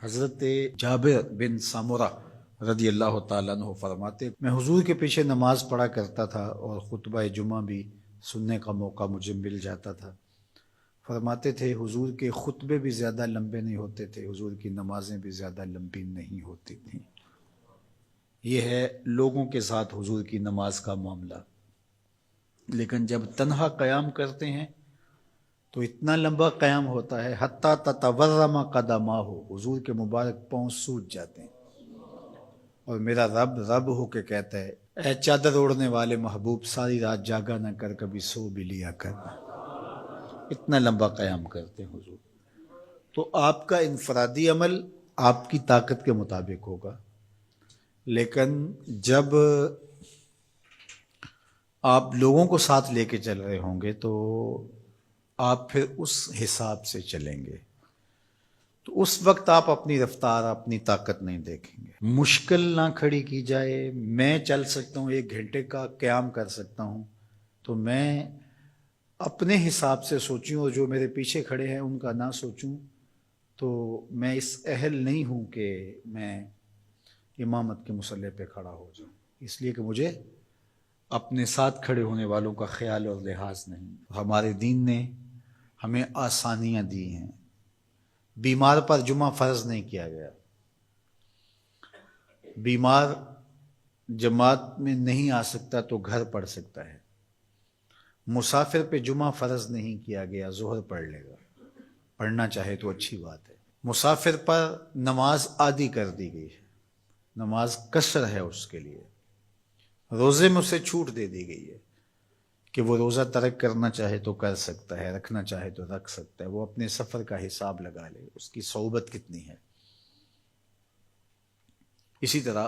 حضرت جابر بن سامورہ رضی اللہ تعالیٰ عنہ فرماتے، میں حضور کے پیچھے نماز پڑھا کرتا تھا اور خطبہ جمعہ بھی سننے کا موقع مجھے مل جاتا تھا۔ فرماتے تھے حضور کے خطبے بھی زیادہ لمبے نہیں ہوتے تھے، حضور کی نمازیں بھی زیادہ لمبی نہیں ہوتی تھیں۔ یہ ہے لوگوں کے ساتھ حضور کی نماز کا معاملہ، لیکن جب تنہا قیام کرتے ہیں تو اتنا لمبا قیام ہوتا ہے حتیٰ تتورم قدماہ، حضور کے مبارک پاؤں سوج جاتے ہیں، اور میرا رب رب ہو کے کہتا ہے، اے چادر اوڑھنے والے محبوب، ساری رات جاگا نہ کر، کبھی سو بھی لیا کر۔ اتنا لمبا قیام کرتے ہیں حضور۔ تو آپ کا انفرادی عمل آپ کی طاقت کے مطابق ہوگا، لیکن جب آپ لوگوں کو ساتھ لے کے چل رہے ہوں گے تو آپ پھر اس حساب سے چلیں گے، تو اس وقت آپ اپنی رفتار، اپنی طاقت نہیں دیکھیں گے۔ مشکل نہ کھڑی کی جائے، میں چل سکتا ہوں، 1 گھنٹے کا قیام کر سکتا ہوں، تو میں اپنے حساب سے سوچوں اور جو میرے پیچھے کھڑے ہیں ان کا نہ سوچوں، تو میں اس اہل نہیں ہوں کہ میں امامت کے مصلی پہ کھڑا ہو جاؤں، اس لیے کہ مجھے اپنے ساتھ کھڑے ہونے والوں کا خیال اور لحاظ نہیں۔ ہمارے دین نے ہمیں آسانیاں دی ہیں۔ بیمار پر جمعہ فرض نہیں کیا گیا، بیمار جماعت میں نہیں آ سکتا تو گھر پڑھ سکتا ہے، مسافر پہ جمعہ فرض نہیں کیا گیا، ظہر پڑھ لے گا، پڑھنا چاہے تو اچھی بات ہے۔ مسافر پر نماز عادی کر دی گئی ہے، نماز قصر ہے اس کے لیے، روزے میں اسے چھوٹ دے دی گئی ہے کہ وہ روزہ ترک کرنا چاہے تو کر سکتا ہے، رکھنا چاہے تو رکھ سکتا ہے، وہ اپنے سفر کا حساب لگا لے، اس کی صعوبت کتنی ہے۔ اسی طرح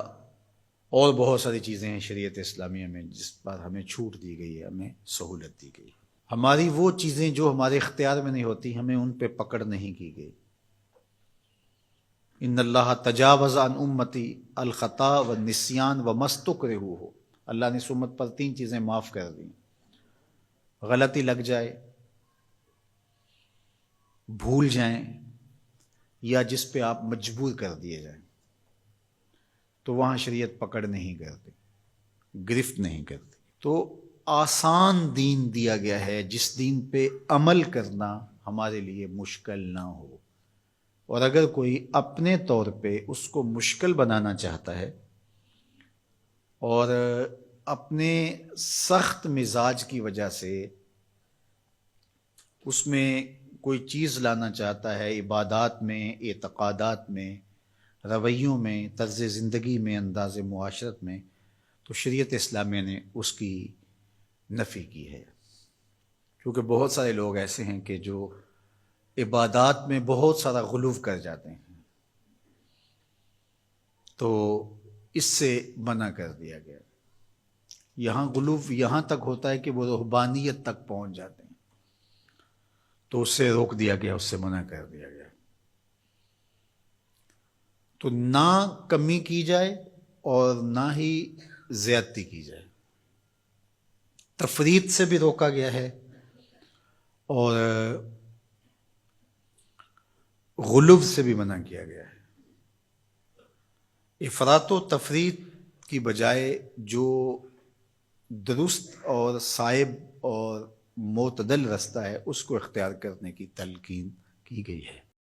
اور بہت ساری چیزیں ہیں شریعت اسلامیہ میں جس پر ہمیں چھوٹ دی گئی ہے، ہمیں سہولت دی گئی ہے۔ ہماری وہ چیزیں جو ہمارے اختیار میں نہیں ہوتی، ہمیں ان پہ پکڑ نہیں کی گئی۔ ان اللہ تجاوز عن امتی الخطا والنسیان وما استکرہوا، اللہ نے اس امت پر 3 چیزیں معاف کر دیں، غلطی لگ جائے، بھول جائیں، یا جس پہ آپ مجبور کر دیے جائیں، تو وہاں شریعت پکڑ نہیں کرتی، گرفت نہیں کرتی۔ تو آسان دین دیا گیا ہے جس دین پہ عمل کرنا ہمارے لیے مشکل نہ ہو، اور اگر کوئی اپنے طور پہ اس کو مشکل بنانا چاہتا ہے اور اپنے سخت مزاج کی وجہ سے اس میں کوئی چیز لانا چاہتا ہے، عبادات میں، اعتقادات میں، رویوں میں، طرز زندگی میں، انداز معاشرت میں، تو شریعت اسلامیہ نے اس کی نفی کی ہے، کیونکہ بہت سارے لوگ ایسے ہیں کہ جو عبادات میں بہت سارا غلو کر جاتے ہیں، تو اس سے منع کر دیا گیا۔ یہاں غلو یہاں تک ہوتا ہے کہ وہ رہبانیت تک پہنچ جاتے ہیں، تو اس سے روک دیا گیا، اس سے منع کر دیا گیا۔ تو نہ کمی کی جائے اور نہ ہی زیادتی کی جائے، تفریط سے بھی روکا گیا ہے اور غلو سے بھی منع کیا گیا ہے۔ افراط و تفریط کی بجائے جو درست اور صائب اور معتدل رستہ ہے اس کو اختیار کرنے کی تلقین کی گئی ہے۔